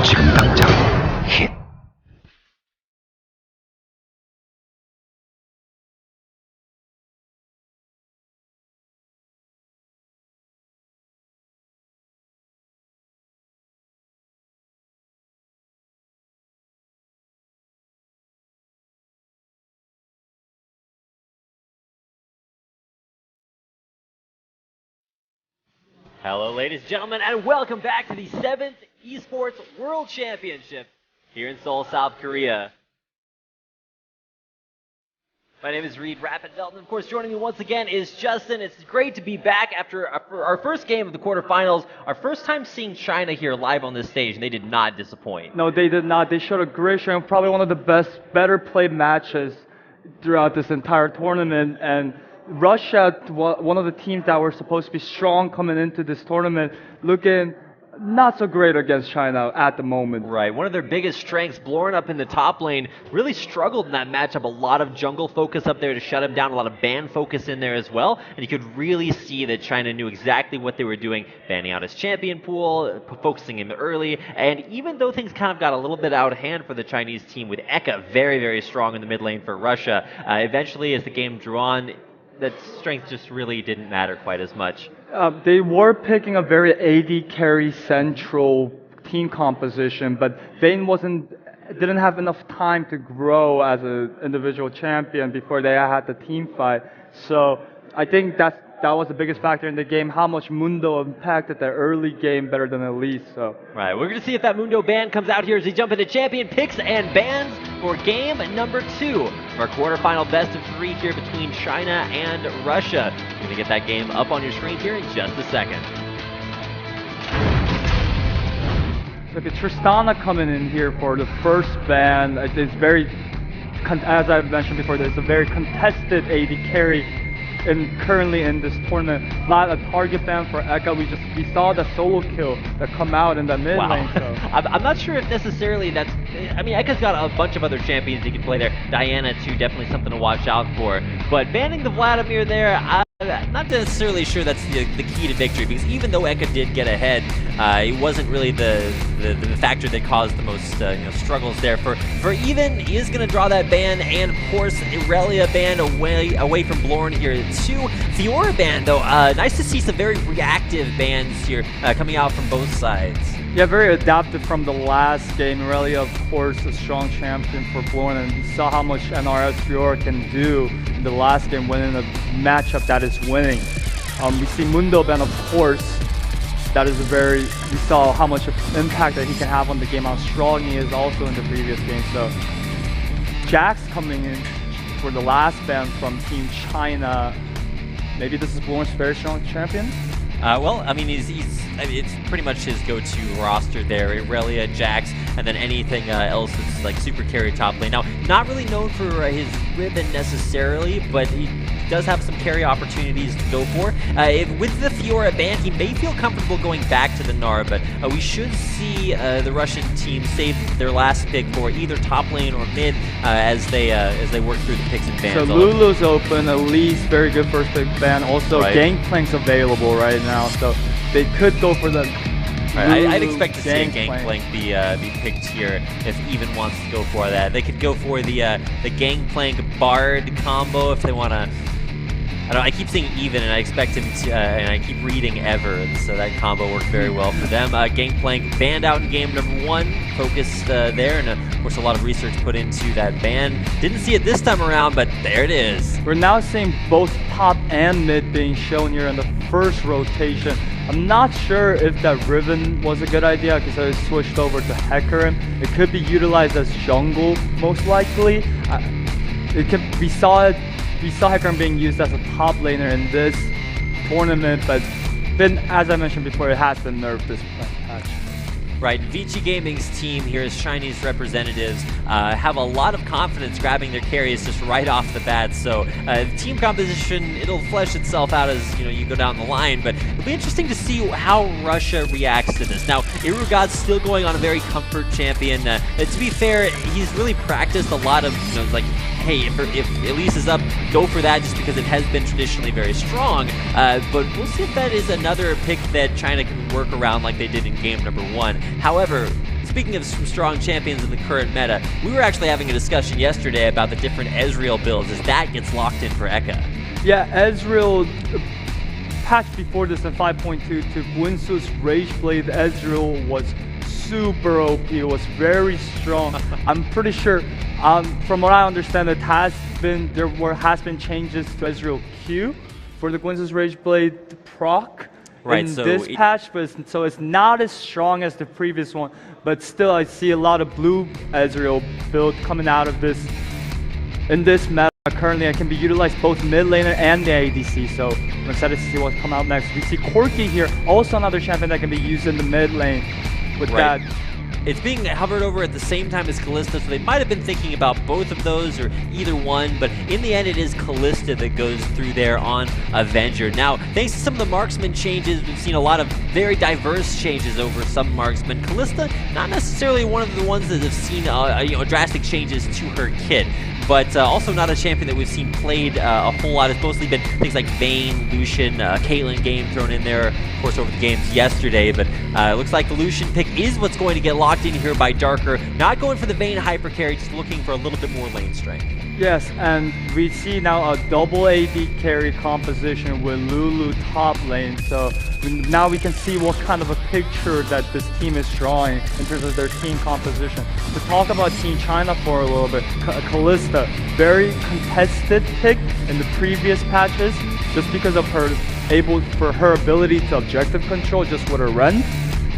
지금 당장 힛. Hello, ladies and gentlemen, and welcome back to the 7th Esports World Championship here in Seoul, South Korea. My name is Reed Rapidveld, and of course joining me once again is Justin. It's great to be back after our first game of the quarterfinals, our first time seeing China here live on this stage, and they did not disappoint. No, they did not. They showed a great show, probably one of the better played matches throughout this entire tournament, and Russia, one of the teams that were supposed to be strong coming into this tournament, looking not so great against China at the moment. Right, one of their biggest strengths, blowing up in the top lane, really struggled in that matchup. A lot of jungle focus up there to shut him down, a lot of ban focus in there as well, and you could really see that China knew exactly what they were doing, banning out his champion pool, focusing him early, and even though things kind of got a little bit out of hand for the Chinese team, with Eka very, very strong in the mid lane for Russia, eventually as the game drew on, that strength just really didn't matter quite as much. They were picking a very AD carry central team composition, but Vayne didn't have enough time to grow as an individual champion before they had the team fight. So I think that was the biggest factor in the game, how much Mundo impacted their early game better than Elise. So. Right, we're going to see if that Mundo ban comes out here as they jump into champion picks and bans for game number 2 of our quarterfinal best of 3 here between China and Russia. We're going to get that game up on your screen here in just a second. Look at Tristana coming in here for the first ban. It's very, as I mentioned before, there's a very contested AD carry currently in this tournament. Not a target ban for Eka. We saw the solo kill that come out in the mid lane. So. I'm not sure if necessarily that's. I mean, Eka's got a bunch of other champions he can play there. Diana too, definitely something to watch out for. But banning the Vladimir there, I'm not necessarily sure that's the key to victory, because even though Eka did get ahead, it wasn't really the factor that caused the most struggles there. For Even, he is going to draw that ban, and of course Irelia ban away from Blorn here too. Fiora ban though, nice to see some very reactive bans here coming out from both sides. Yeah, very adaptive from the last game. Irelia, of course, a strong champion for Blorn, and we saw how much NRS Fiora can do in the last game, winning a matchup that is winning. We see Mundo ban, of course. That is we saw how much impact that he can have on the game, how strong he is also in the previous game. So Jax coming in for the last ban from Team China. Maybe this is Blorn's very strong champion? Well, I mean, it's pretty much his go-to roster there. Irelia, Jax, and then anything else that's like super carry top lane. Now, not really known for his ribbon necessarily, but he does have some carry opportunities to go for. With the Fiora ban, he may feel comfortable going back to the Gnar, but we should see the Russian team save their last pick for either top lane or mid as they work through the picks and bans. So Lulu's open, Elise, very good first pick ban. Also, right. Gangplank's available right now, so they could go for the. Right, I'd expect to see a Gangplank be picked here if Even wants to go for that. They could go for the Gangplank Bard combo if they want to. I don't know, I keep saying Even, and I expect him to, and I keep reading Ever, so that combo worked very well for them. Gangplank banned out in game number 1, focused there, and of course a lot of research put into that ban. Didn't see it this time around, but there it is. We're now seeing both top and mid being shown here in the first rotation. I'm not sure if that Riven was a good idea because I switched over to Hecarim. It could be utilized as jungle, most likely. We saw Hecarim being used as a top laner in this tournament, but then, as I mentioned before, it has been nerfed this patch. Right, Vici Gaming's team here as Chinese representatives have a lot of confidence grabbing their carries just right off the bat. So the team composition, it'll flesh itself out as you go down the line, but it'll be interesting to see how Russia reacts to this. Now, Irugod's still going on a very comfort champion. To be fair, he's really practiced a lot of like, hey, if Elise is up, go for that just because it has been traditionally very strong. But we'll see if that is another pick that China can work around like they did in game number 1. However, speaking of some strong champions in the current meta, we were actually having a discussion yesterday about the different Ezreal builds as that gets locked in for Eka. Yeah, Ezreal patch before this in 5.2 to Guinsoo's Rageblade Ezreal was super OP, it was very strong. I'm pretty sure, from what I understand, there has been changes to Ezreal Q for the Guinsoo's Rageblade proc in this patch, so it's not as strong as the previous one, but still I see a lot of blue Ezreal build coming out of this in this meta. Currently, it can be utilized both mid laner and the ADC, so I'm excited to see what's come out next. We see Corki here, also another champion that can be used in the mid lane with that. It's being hovered over at the same time as Kalista, so they might have been thinking about both of those or either one, but in the end it is Kalista that goes through there on Avenger. Now, thanks to some of the marksman changes, we've seen a lot of very diverse changes over some marksmen. Kalista, not necessarily one of the ones that have seen drastic changes to her kit, but also not a champion that we've seen played a whole lot. It's mostly been things like Vayne, Lucian, Caitlyn game thrown in there, of course, over the games yesterday, but it looks like the Lucian pick is what's going to get locked in here by Darker. Not going for the Vayne hyper carry, just looking for a little bit more lane strength. Yes, and we see now a double AD carry composition with Lulu top lane, so now we can see what kind of a picture that this team is drawing in terms of their team composition. To talk about Team China for a little bit, Kalista, very contested pick in the previous patches, just because of her ability to objective control just with her Ren.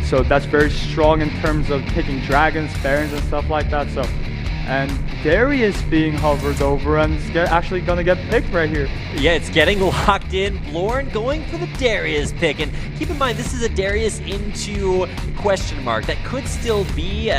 So that's very strong in terms of picking dragons, barons, and stuff like that. So, and Darius being hovered over and is actually going to get picked right here. Yeah, it's getting locked in. Blorn going for the Darius pick. And keep in mind, this is a Darius into question mark. That could still be,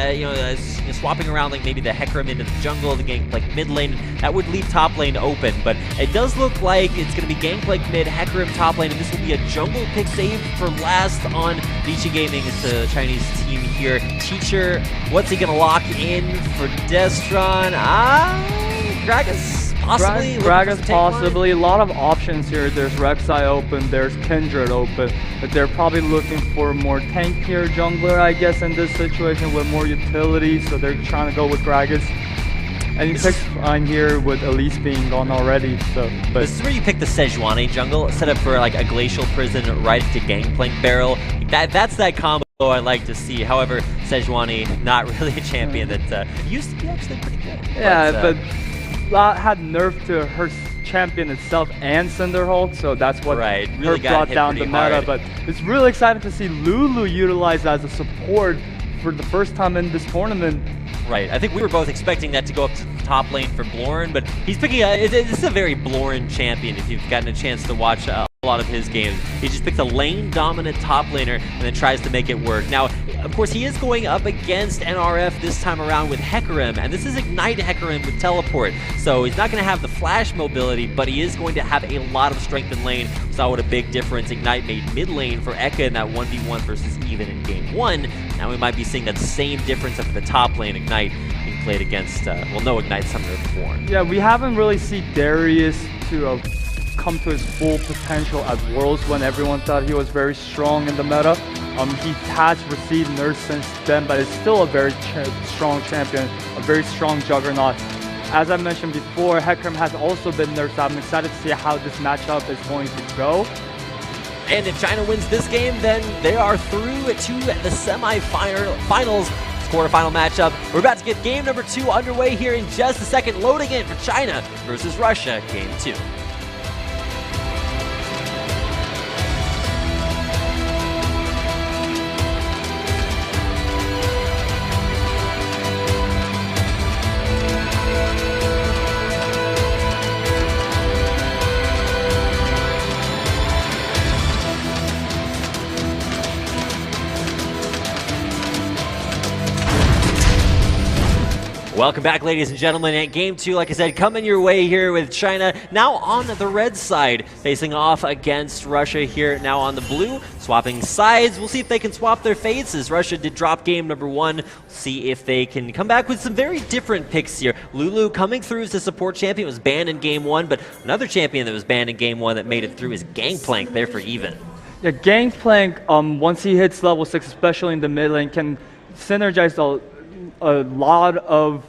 swapping around like maybe the Hecarim into the jungle, the Gangplank mid lane. That would leave top lane open. But it does look like it's going to be Gangplank mid, Hecarim top lane. And this will be a jungle pick saved for last on Vici Gaming. It's the Chinese team here. Teacher, what's he going to lock in for Destron? Gragas possibly. Gragas possibly. A lot of options here. There's Rek'Sai open, there's Kindred open, but they're probably looking for more tankier jungler, I guess, in this situation with more utility, so they're trying to go with Gragas. And you pick fine here with Elise being gone already, so. But this is where you pick the Sejuani jungle, set up for like a Glacial Prison right into Gangplank Barrel. That's that combo I like to see. However, Sejuani, not really a champion that used to be actually pretty good. Yeah, but had nerfed to her champion itself and Cinderhulk, so that's what really brought down the meta. But it's really exciting to see Lulu utilized as a support for the first time in this tournament. Right, I think we were both expecting that to go up to the top lane for Blorn, but he's picking this is a very Blorn champion if you've gotten a chance to watch a lot of his games. He just picks a lane-dominant top laner and then tries to make it work. Now, of course, he is going up against NRF this time around with Hecarim, and this is Ignite Hecarim with Teleport, so he's not going to have the flash mobility, but he is going to have a lot of strength in lane. Saw what a big difference Ignite made mid lane for Eka in that 1v1 versus even in game 1. Now we might be seeing that same difference up at the top lane. Ignite being played against, no Ignite Summoner before. Yeah, we haven't really seen Darius to come to his full potential at Worlds when everyone thought he was very strong in the meta. He has received nerfs since then, but it's still a very strong champion, a very strong juggernaut. As I mentioned before, Hecarim has also been nerfed. I'm excited to see how this matchup is going to go. And if China wins this game, then they are through to the semi-finals. Quarterfinal matchup. We're about to get game number 2 underway here in just a second, loading in for China versus Russia, game 2. Welcome back, ladies and gentlemen, at Game 2, like I said, coming your way here with China, now on the red side, facing off against Russia here, now on the blue, swapping sides. We'll see if they can swap their fates, as Russia did drop game number 1. We'll see if they can come back with some very different picks here. Lulu coming through as a support champion, was banned in game 1, but another champion that was banned in game 1 that made it through is Gangplank, there for even. Yeah, Gangplank, once he hits level 6, especially in the mid lane, can synergized a lot of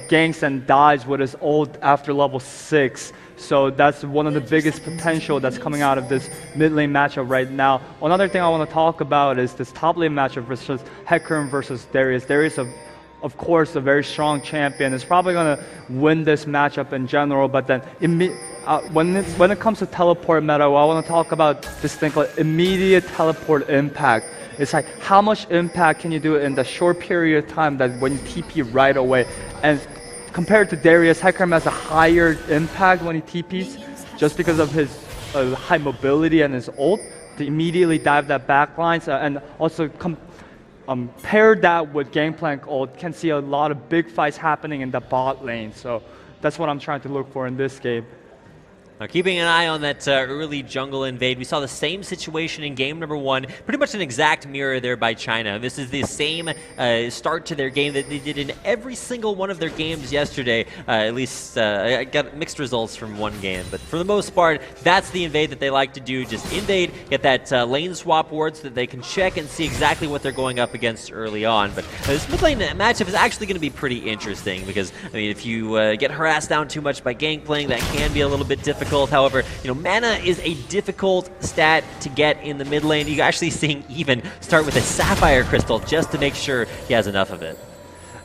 ganks and dives with his ult after level 6. So that's one of the biggest potential that's coming out of this mid lane matchup right now. Another thing I want to talk about is this top lane matchup versus Hecarim versus Darius. Darius, of course, a very strong champion. Is probably going to win this matchup in general, but then when it comes to teleport meta, well, I want to talk about this thing called immediate teleport impact. It's like how much impact can you do in the short period of time that when you TP right away. And compared to Darius, Hecarim has a higher impact when he TPs just because of his high mobility and his ult to immediately dive that backline. And also pair that with Gangplank ult, can see a lot of big fights happening in the bot lane. So that's what I'm trying to look for in this game. Now, keeping an eye on that early jungle invade, we saw the same situation in game number 1, pretty much an exact mirror there by China. This is the same start to their game that they did in every single one of their games yesterday. At least I got mixed results from one game, but for the most part, that's the invade that they like to do. Just invade, get that lane swap ward so that they can check and see exactly what they're going up against early on. But this mid lane matchup is actually going to be pretty interesting because, I mean, if you get harassed down too much by Gangplank, that can be a little bit difficult. However, mana is a difficult stat to get in the mid lane. You're actually seeing even start with a Sapphire Crystal just to make sure he has enough of it.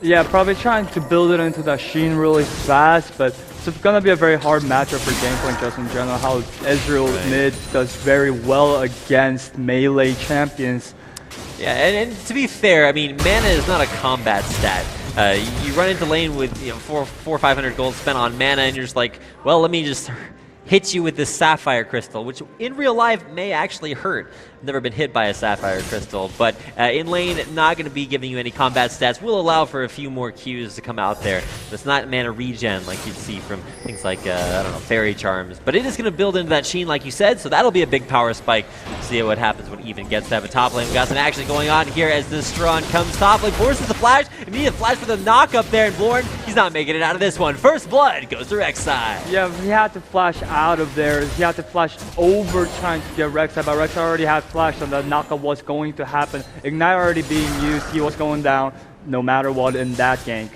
Yeah, probably trying to build it into that Sheen really fast, but it's going to be a very hard matchup for Gangplank just in general. How Ezreal mid does very well against melee champions. Yeah, and to be fair, I mean, mana is not a combat stat. You run into lane with 400 or 500 gold spent on mana, and you're just like, well, let me just hit you with this Sapphire Crystal, which in real life may actually hurt. Never been hit by a Sapphire Crystal, but in lane, not going to be giving you any combat stats. Will allow for a few more Qs to come out there. It's not mana regen like you'd see from things like, I don't know, Fairy Charms. But it is going to build into that Sheen, like you said, so that'll be a big power spike. See what happens when Even gets to have a top lane. We've got some action going on here as this Strahd comes top lane, forces the flash. Immediate flash for the knock up there, and Blorn, he's not making it out of this one. First blood goes to Rek'Sai. Yeah, he had to flash out of there. He had to flash over trying to get Rek'Sai, but Rek'Sai already had flash, and the knockup was going to happen. Ignite already being used. He was going down no matter what in that gank.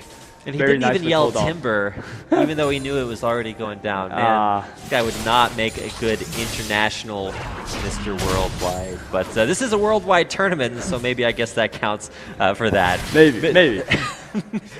And he didn't even yell Timber, even though he knew it was already going down. Man, this guy would not make a good international Mr. Worldwide. But this is a worldwide tournament, so maybe I guess that counts for that. Maybe.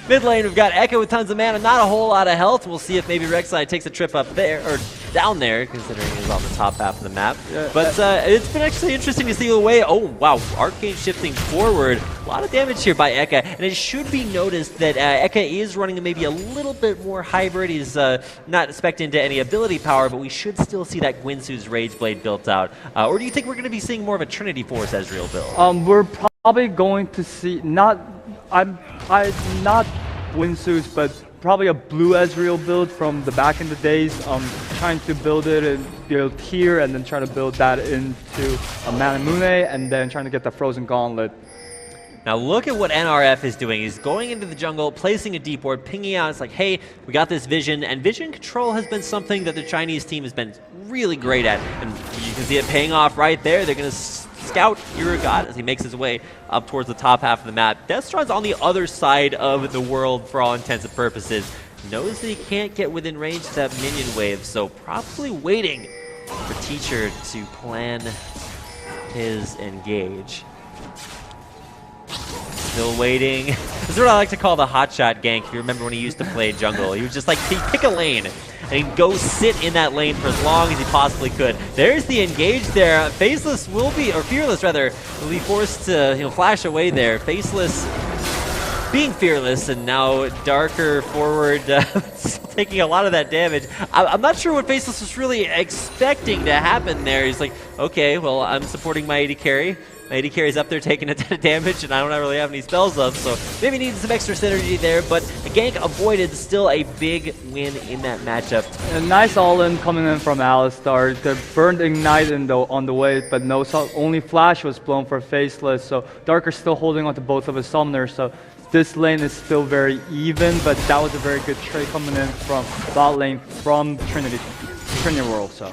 Mid lane, we've got Echo with tons of mana, not a whole lot of health. We'll see if maybe Rek'Sai takes a trip up there, or down there, considering he's on the top half of the map. Yeah, but it's been actually interesting to see the way, oh wow, Arcane shifting forward. A lot of damage here by Eka, and it should be noticed that Eka is running maybe a little bit more hybrid. He's not expecting into any ability power, but we should still see that Gwynsu's Rage Blade built out. Or do you think we're going to be seeing more of a Trinity Force Ezreal build? We're probably going to see, not Gwynsu's, but probably a blue Ezreal build from the back in the days. Trying to build it and build here, and then trying to build that into a Manamune, and then trying to get the Frozen Gauntlet. Now look at what NRF is doing. He's going into the jungle, placing a deep ward, pinging out. It's like, hey, we got this vision. And vision control has been something that the Chinese team has been really great at. And you can see it paying off right there. They're going to scout Hero God as he makes his way up towards the top half of the map. Deathstron's on the other side of the world for all intents and purposes. Knows that he can't get within range of that minion wave, so probably waiting for Teacher to plan his engage. Still waiting. This is what I like to call the hotshot gank. If you remember when he used to play jungle, he was just like, he'd pick a lane and he'd go sit in that lane for as long as he possibly could. There's the engage there. Faceless will be, or Fearless rather, will be forced to flash away there. Faceless being fearless, and now Darker forward, still taking a lot of that damage. I'm not sure what Faceless was really expecting to happen there. He's like, okay, well, I'm supporting my AD carry. My AD carry's up there taking a ton of damage, and I don't really have any spells up, so maybe needed some extra synergy there, but a gank avoided, still a big win in that matchup. A nice all-in coming in from Alistar. The burned Ignite on the way, but no, only Flash was blown for Faceless, so Darker's still holding on to both of his summoners, so this lane is still very even, but that was a very good trade coming in from bot lane from TrinityWorld. So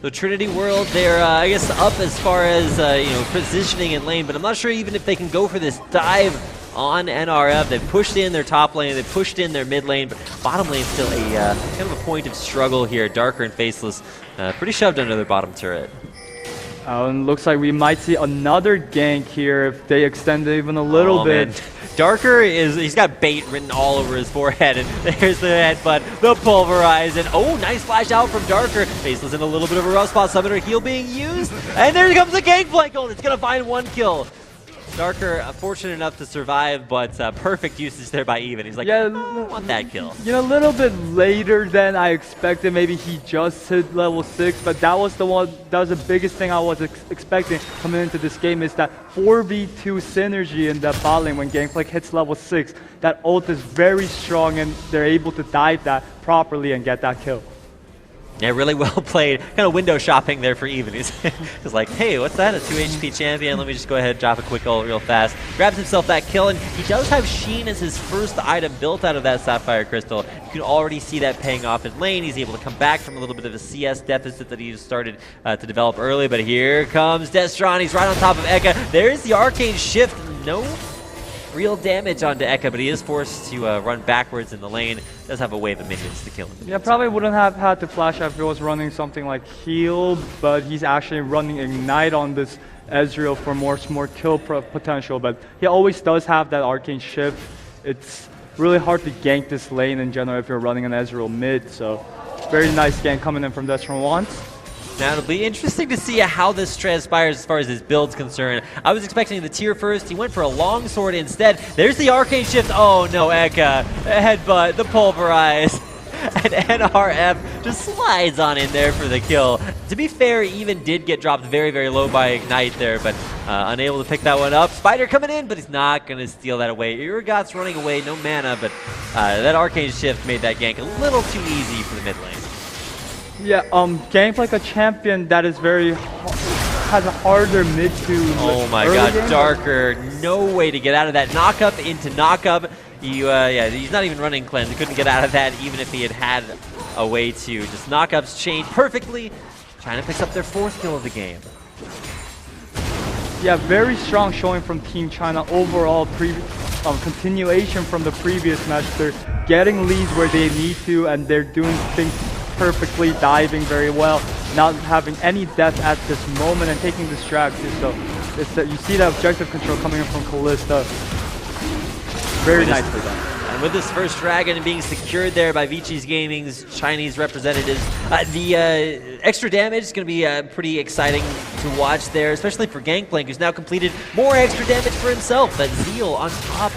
So TrinityWorld, they're I guess up as far as you know, positioning in lane, but I'm not sure even if they can go for this dive on NRF. They've pushed in their top lane, they've pushed in their mid lane, but bottom lane still a kind of a point of struggle here. Darker and Faceless pretty shoved under their bottom turret. And looks like we might see another gank here if they extend it even a little bit. Man. Darker he's got bait written all over his forehead, and there's the headbutt, the pulverize, and oh, nice flash out from Darker. Faceless in a little bit of a rough spot, Summoner heal being used, and there comes the gangplank ult. It's gonna find one kill. Darker, fortunate enough to survive, but perfect usage there by Even. He's like, yeah, I want that kill. You know, a little bit later than I expected. Maybe he just hit level 6, but that was the one. That was the biggest thing I was expecting coming into this game, is that 4v2 synergy in that bot lane when Gangplank hits level 6. That ult is very strong, and they're able to dive that properly and get that kill. Yeah, really well played. Kind of window shopping there for Even. He's like, hey, what's that? A 2 HP champion? Let me just go ahead and drop a quick ult real fast. Grabs himself that kill, and he does have Sheen as his first item built out of that Sapphire Crystal. You can already see that paying off in lane. He's able to come back from a little bit of a CS deficit that he started to develop early, but here comes Destron. He's right on top of Eka. There's the Arcane Shift. No real damage onto Eka, but he is forced to run backwards in the lane. Does have a wave of minions to kill him. Yeah, probably wouldn't have had to flash out if he was running something like heal, but he's actually running Ignite on this Ezreal for more kill potential, but he always does have that Arcane Shift. It's really hard to gank this lane in general if you're running an Ezreal mid, so very nice gank coming in from Destron once. Now it'll be interesting to see how this transpires as far as his build's concerned. I was expecting the tier first. He went for a long sword instead. There's the Arcane Shift. Oh no, Eka. Headbutt, the pulverize. And NRF just slides on in there for the kill. To be fair, Even did get dropped very, very low by Ignite there, but unable to pick that one up. Spider coming in, but he's not going to steal that away. Urgot's running away, no mana, but that Arcane Shift made that gank a little too easy for the mid lane. Yeah, gank like a champion that is has a harder mid to. Oh my god, Darker, no way to get out of that. Knock up into knock up. Yeah, he's not even running cleanse. He couldn't get out of that even if he had a way to. Just knockups chain perfectly. China picks up their 4th kill of the game. Yeah, very strong showing from Team China overall. Continuation from the previous match. They're getting leads where they need to, and they're doing things perfectly, diving very well, not having any death at this moment, and taking distractions. So you see that objective control coming in from Kalista. Very nicely done. And with this first dragon being secured there by Vichi's Gaming's Chinese representatives, the extra damage is going to be pretty exciting to watch there, especially for Gangplank, who's now completed more extra damage for himself. That Zeal on top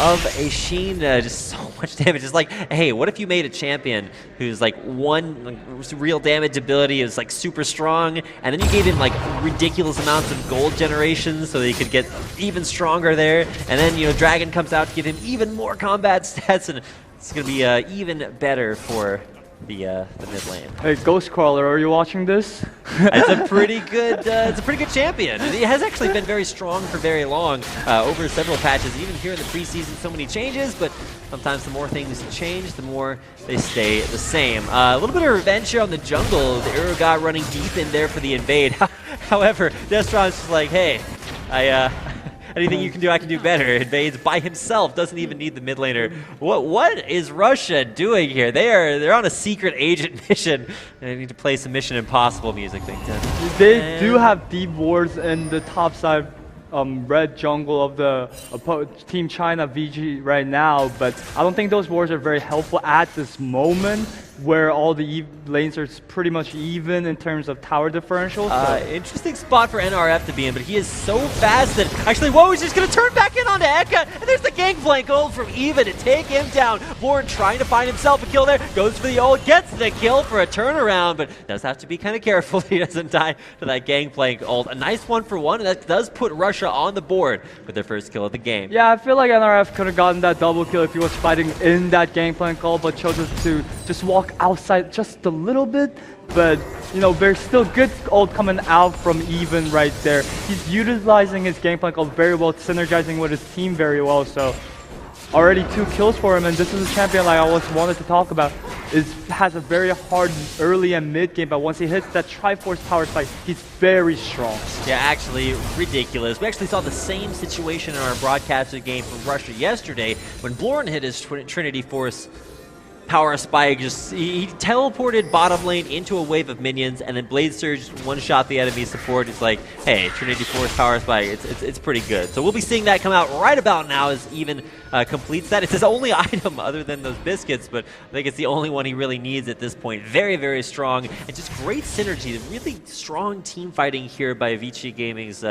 of a Sheen, just so much damage. It's like, hey, what if you made a champion who's like one real damage ability is like super strong, and then you gave him like ridiculous amounts of gold generation so that he could get even stronger there, and then, you know, Dragon comes out to give him even more combat stats, and it's gonna be even better for the mid lane. Hey, Ghostcrawler, are you watching this? It's a pretty good champion. He has actually been very strong for very long over several patches. Even here in the preseason, so many changes, but sometimes the more things change, the more they stay the same. A little bit of revenge here on the jungle. The Urgot running deep in there for the invade. However, Destron's just like, hey, anything you can do, I can do better. Invades by himself, doesn't even need the mid laner. What is Russia doing here? They're on a secret agent mission. They need to play some Mission Impossible music. They do have deep wards in the top side red jungle of the Team China VG right now, but I don't think those wards are very helpful at this moment, where all the lanes are pretty much even in terms of tower differential. So. Interesting spot for NRF to be in, but he is so fast that actually, whoa, he's just going to turn back in onto Eka, and there's the gangplank ult from Even to take him down. Born trying to find himself a kill there, goes for the ult, gets the kill for a turnaround, but does have to be kind of careful he doesn't die to that gangplank ult. A nice 1-for-1, and that does put Russia on the board with their first kill of the game. Yeah, I feel like NRF could have gotten that double kill if he was fighting in that gangplank ult, but chose to just walk outside just a little bit. But, you know, there's still good ult coming out from Even right there. He's utilizing his gangplank ult very well, synergizing with his team very well. So already 2 kills for him, and this is a champion like I always wanted to talk about. has a very hard early and mid game, but once he hits that Triforce power spike, he's very strong. Yeah, actually, ridiculous. We actually saw the same situation in our broadcasted game from Russia yesterday when Blorn hit his Trinity Force power spike. He teleported bottom lane into a wave of minions, and then Blade Surge one-shot the enemy support. It's like, hey, Trinity Force power spike, it's pretty good. So we'll be seeing that come out right about now as Even completes that. It's his only item other than those biscuits, but I think it's the only one he really needs at this point. Very, very strong, and just great synergy. Really strong team fighting here by Avicii Gaming's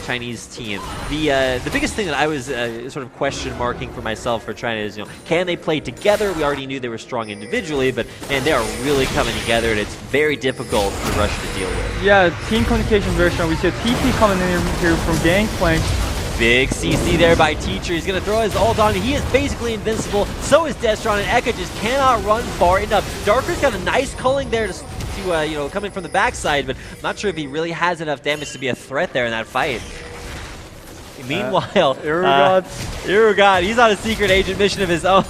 Chinese team. The biggest thing that I was sort of question marking for myself for China is, can they play together? We already knew they were strong individually, but man, they are really coming together, and it's very difficult for Russia to deal with. Yeah, team communication very strong. We see a TP coming in here from Gangplank. Big CC there by Teacher. He's going to throw his ult on. He is basically invincible. So is Destron, and Eka just cannot run far enough. Darker's got a nice culling there to coming from the backside, but I'm not sure if he really has enough damage to be a threat there in that fight. Meanwhile, Irugat, he's on a secret agent mission of his own.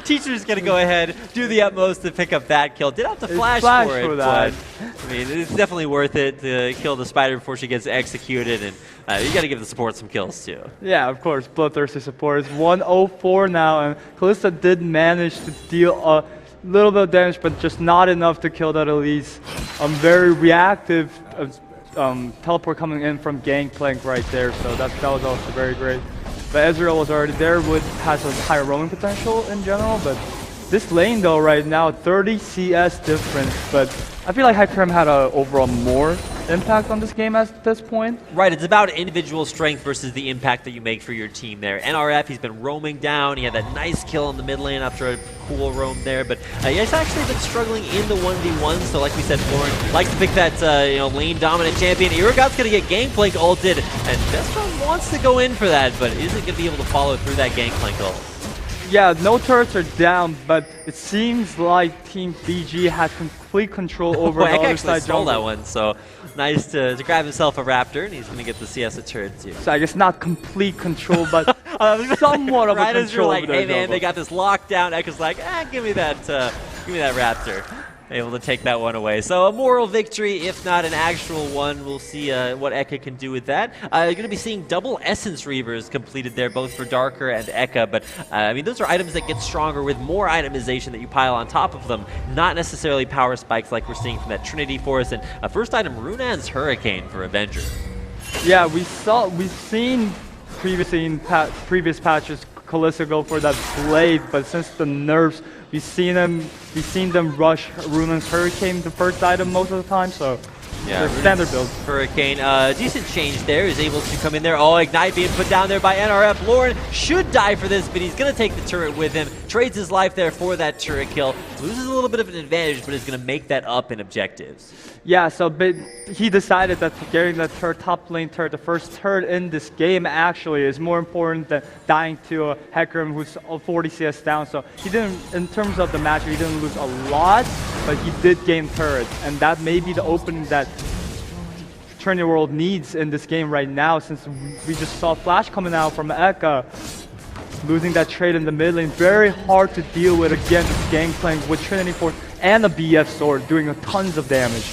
Teacher's going to go ahead, do the utmost to pick up that kill. Did have to flash for it, but I mean, it's definitely worth it to kill the spider before she gets executed, and you got to give the support some kills too. Yeah, of course, bloodthirsty support is 104 now, and Kalista did manage to deal a little bit of damage, but just not enough to kill that Elise. Very reactive teleport coming in from Gangplank right there, so that was also very great. But Ezreal was already there, has a higher roaming potential in general, but this lane though right now, 30 CS difference, but I feel like Hecarim had a overall more impact on this game at this point. Right, it's about individual strength versus the impact that you make for your team there. NRF, he's been roaming down. He had that nice kill in the mid lane after a cool roam there, but he's actually been struggling in the 1v1, so like we said, Lauren likes to pick that lane dominant champion. Irugat's going to get Gangplank ulted, and Destron wants to go in for that, but isn't going to be able to follow through that Gangplank ult. Yeah, no turrets are down, but it seems like Team BG has complete control over the other side stole that one, so nice to grab himself a Raptor, and he's going to get the CS a turret too. So I guess not complete control, but somewhat of a control. Right as you're like, hey man, they got this locked down, Ekka's like, give me that Raptor. Able to take that one away. So a moral victory, if not an actual one. We'll see what Ekka can do with that. You're going to be seeing double Essence Reavers completed there, both for Darker and Ekka. But I mean, those are items that get stronger with more itemization that you pile on top of them. Not necessarily power spikes like we're seeing from that Trinity Force. And first item, Runan's Hurricane for Avenger. Yeah, we've seen previously in previous patches Kalista go for that Blade, but since the nerfs, we've seen them rush Runan's Hurricane, the first item most of the time, so yeah, standard build. Hurricane, decent change there, is able to come in there. Oh, Ignite being put down there by NRF. Lauren should die for this, but he's going to take the turret with him. Trades his life there for that turret kill. Loses a little bit of an advantage, but is going to make that up in objectives. Yeah, so but he decided that getting that top lane turret, the first turret in this game actually, is more important than dying to a Hecarim who's 40 CS down. So he didn't, in terms of the match, he didn't lose a lot, but he did gain turrets, and that may be the opening that TrinityWorld needs in this game right now, since we just saw Flash coming out from Ekka. Losing that trade in the mid lane, very hard to deal with against Gangplank with Trinity Force and a BF sword doing tons of damage.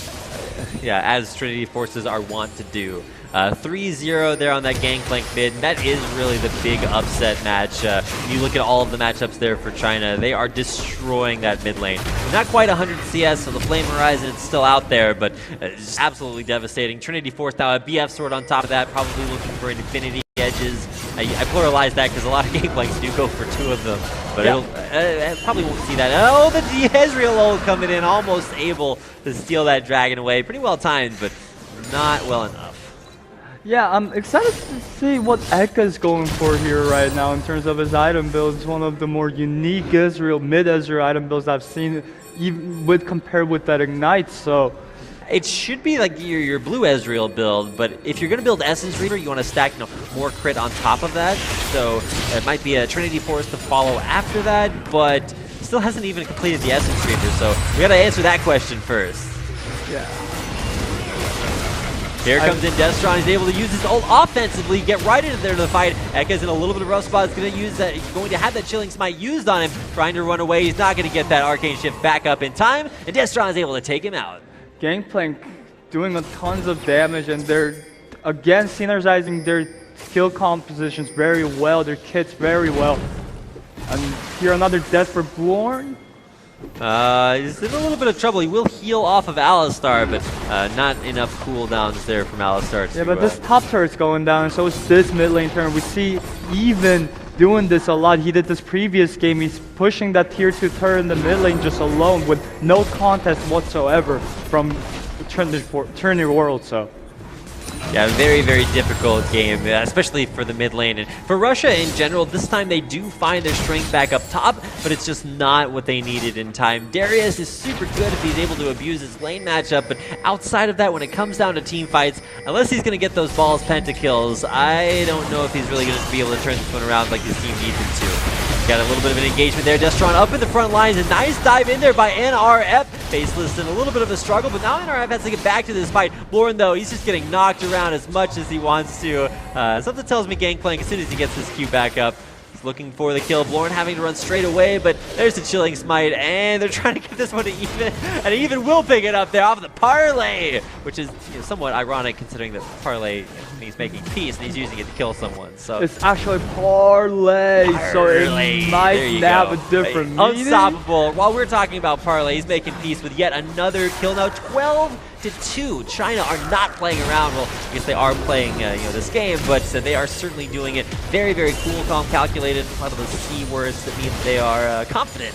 Yeah, as Trinity Forces are wont to do. 3-0 there on that Gangplank mid. That is really the big upset match. You look at all of the matchups there for China, they are destroying that mid lane. Not quite 100 CS, so the Flame Horizon is still out there, but it's absolutely devastating. Trinity Force now, a BF sword on top of that, probably looking for Infinity Edges. I pluralize that because a lot of Gangplanks do go for two of them, but I probably won't see that. Oh, the Ezreal ult coming in, almost able to steal that dragon away. Pretty well timed, but not well enough. Yeah, I'm excited to see what Ekka is going for here right now in terms of his item build. It's one of the more unique Ezreal, mid-Ezreal item builds I've seen, even compared with that Ignite, so... It should be like your blue Ezreal build, but if you're going to build Essence Reaver, you want to stack more crit on top of that. So it might be a Trinity Force to follow after that, but still hasn't even completed the Essence Reaver, so we got to answer that question first. Yeah. Here comes in Destron. He's able to use his ult offensively, get right into there to the fight. Ekka's in a little bit of a rough spot. He's going to use that. He's going to have that Chilling Smite used on him, trying to run away. He's not going to get that Arcane Shift back up in time, and Destron is able to take him out. Gangplank doing a tons of damage, and they're again synergizing their skill compositions very well, their kits very well. And here another death for Bjorn. He's in a little bit of trouble. He will heal off of Alistar, but not enough cooldowns there from Alistar. Yeah, but this top turret's going down, and so is this mid lane turret. We see even doing this a lot. He did this previous game. He's pushing that tier 2 turret in the mid lane just alone with no contest whatsoever from TrinityWorld. So. Yeah, very, very difficult game, especially for the mid lane. And for Russia in general, this time they do find their strength back up top, but it's just not what they needed in time. Darius is super good if he's able to abuse his lane matchup, but outside of that, when it comes down to team fights, unless he's going to get those balls pentakills, I don't know if he's really going to be able to turn this one around like his team needs him to. Got a little bit of an engagement there. Destron up in the front lines. A nice dive in there by NRF. Faceless in a little bit of a struggle, but now NRF has to get back to this fight. Lauren, though, he's just getting knocked around as much as he wants to. Something tells me Gangplank, as soon as he gets his Q back up, he's looking for the kill. Lauren having to run straight away, but there's the Chilling Smite, and they're trying to get this one to Even, and Even will pick it up there off of the Parlay, which is somewhat ironic considering that Parlay, he's making peace and he's using it to kill someone. So it's actually Parlay, so it might have a different meaning. Unstoppable. While we're talking about Parlay, he's making peace with yet another kill. Now 12-2. China are not playing around. Well, I guess they are playing this game, but they are certainly doing it very, very cool, calm, calculated. A lot of those C words that mean they are confident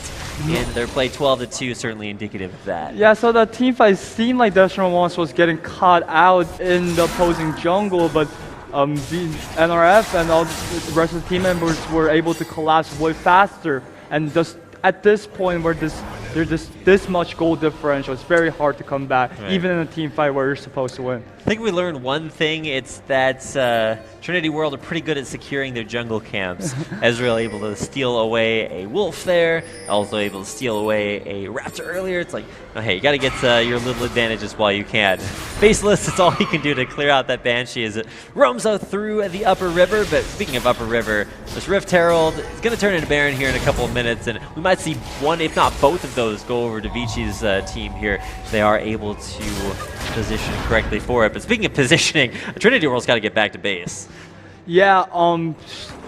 in their play. 12-2, certainly indicative of that. Yeah, so the team fight seemed like Destron once was getting caught out in the opposing jungle, but the NRF and all the rest of the team members were able to collapse way faster. And just at this point where there's this much goal differential, it's very hard to come back, even in a team fight where you're supposed to win. I think we learned one thing, it's that TrinityWorld are pretty good at securing their jungle camps. Ezreal able to steal away a wolf there, also able to steal away a raptor earlier. It's like, oh, hey, you gotta get your little advantages while you can. Faceless, it's all he can do to clear out that Banshee as it roams out through the upper river. But speaking of upper river, this Rift Herald is gonna turn into Baron here in a couple of minutes, and we might see one, if not both of those, go over to Vici's team here. They are able to position correctly for it. But speaking of positioning, TrinityWorld's got to get back to base. Yeah,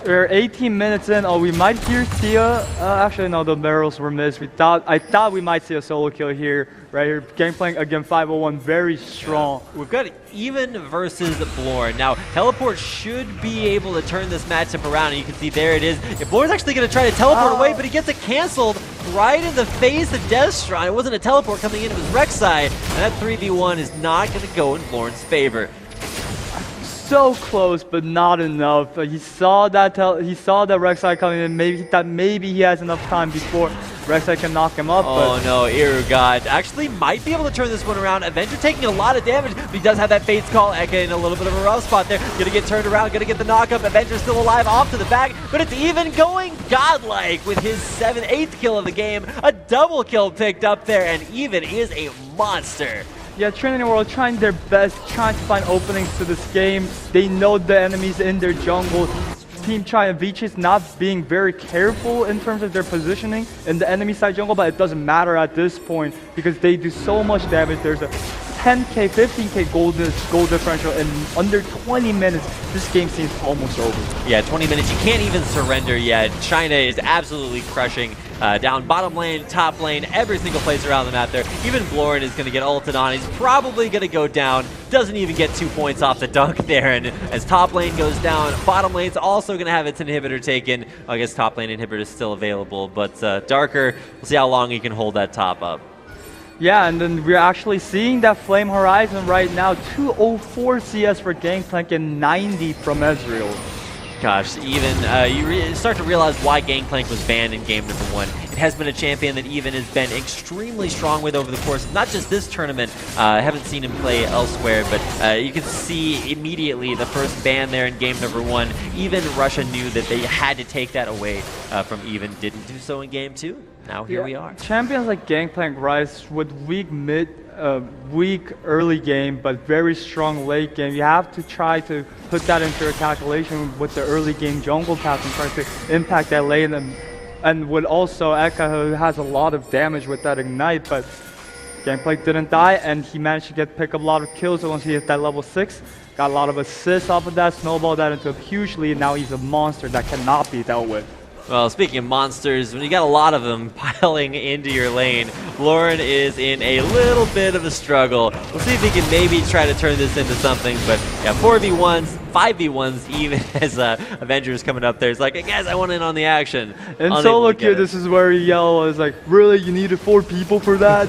we're 18 minutes in. Oh, we might hear Sia. Actually, no, the barrels were missed. I thought we might see a solo kill here, right here. Gangplank again, 501, very strong. Yeah. We've got Even versus Blorn. Now, Teleport should be able to turn this matchup around, and you can see there it is. If Blorn's actually going to try to teleport away, but he gets it canceled right in the face of Destron. It wasn't a teleport coming in, it was Rek'Sai, and that 3v1 is not going to go in Blorn's favor. So close, but not enough. He saw that Rek'Sai coming in. Maybe he has enough time before Rek'Sai can knock him up. Oh no, Irugod actually might be able to turn this one around. Avenger taking a lot of damage, but he does have that Fate's Call. Ekka in a little bit of a rough spot there. Gonna get turned around, gonna get the knockup. Avenger still alive, off to the back, but it's Even going godlike with his 8th kill of the game. A double kill picked up there, and Even is a monster. Yeah, TrinityWorld trying their best, trying to find openings to this game. They know the enemies in their jungle. Team China, Vici's not being very careful in terms of their positioning in the enemy side jungle, but it doesn't matter at this point because they do so much damage. There's a 10k, 15k gold differential in under 20 minutes. This game seems almost over. Yeah, 20 minutes. You can't even surrender yet. China is absolutely crushing down bottom lane, top lane, every single place around the map there. Even Blorn is going to get ulted on. He's probably going to go down. Doesn't even get 2 points off the dunk there. And as top lane goes down, bottom lane's also going to have its inhibitor taken. I guess top lane inhibitor is still available, but Darker, we'll see how long he can hold that top up. Yeah, and then we're actually seeing that Flame Horizon right now. 204 CS for Gangplank and 90 from Ezreal. Gosh, Even, you start to realize why Gangplank was banned in game number 1. It has been a champion that Even has been extremely strong with over the course of not just this tournament. I haven't seen him play elsewhere, but you can see immediately the first ban there in game number 1. Even Russia knew that they had to take that away from Even. Didn't do so in game 2. Now here we are. Champions like Gangplank rise with weak mid weak early game, but very strong late game. You have to try to put that into your calculation with the early game jungle path and try to impact that lane. And with also Eka, who has a lot of damage with that ignite, but gameplay didn't die, and he managed to pick up a lot of kills once he hit that level 6. Got a lot of assists off of that, snowballed that into a huge lead. Now he's a monster that cannot be dealt with. Well, speaking of monsters, when you got a lot of them piling into your lane, Lauren is in a little bit of a struggle. We'll see if he can maybe try to turn this into something, but yeah, 4v1s, 5v1s, even as Avengers coming up there. It's like, hey guys, I want in on the action. In solo queue, this is where he yelled, like, really, you needed 4 people for that?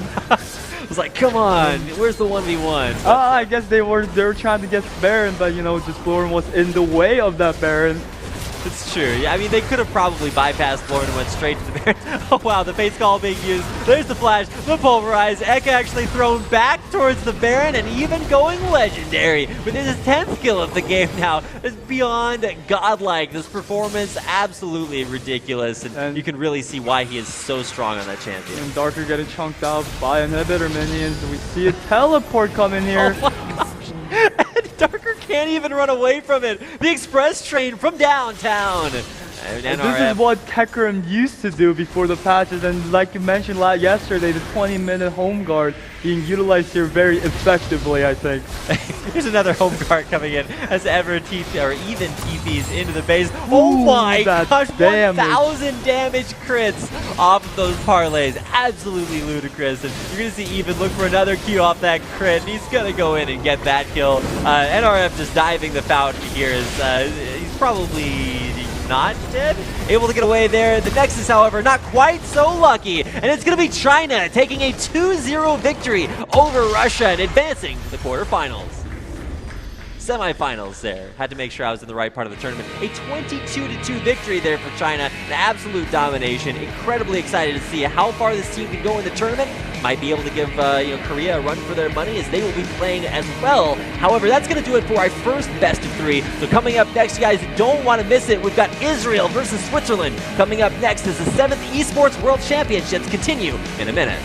It's like, come on, where's the 1v1? I guess they were trying to get Baron, but you know, just Lauren was in the way of that Baron. It's true. Yeah, I mean, they could have probably bypassed Lauren and went straight to the Baron. Oh, wow, the face call being used. There's the flash, the pulverize. Eka actually thrown back towards the Baron and even going legendary. But this is 10th kill of the game now. It's beyond godlike. This performance, absolutely ridiculous. And you can really see why he is so strong on that champion. And Darker getting chunked out by inhibitor minions. We see a teleport coming here. Oh my gosh. Darker can't even run away from it. The express train from downtown. This is what Tekram used to do before the patches, and like you mentioned yesterday, the 20-minute home guard being utilized here very effectively, I think. Here's another home guard coming in as even TPs into the base. Oh my gosh, 1,000 damage crits off of those parlays. Absolutely ludicrous. And you're going to see Even look for another Q off that crit, and he's going to go in and get that kill. NRF just diving the fountain here is he's probably not dead. Able to get away there. The Nexus, however, not quite so lucky. And it's going to be China taking a 2-0 victory over Russia and advancing to the quarterfinals. Semifinals there. Had to make sure I was in the right part of the tournament. A 22-2 victory there for China. An absolute domination. Incredibly excited to see how far this team can go in the tournament. Might be able to give Korea a run for their money as they will be playing as well. However, that's going to do it for our first best of 3. So coming up next, you guys don't want to miss it. We've got Israel versus Switzerland. Coming up next is the 7th Esports World Championships. Continue in a minute.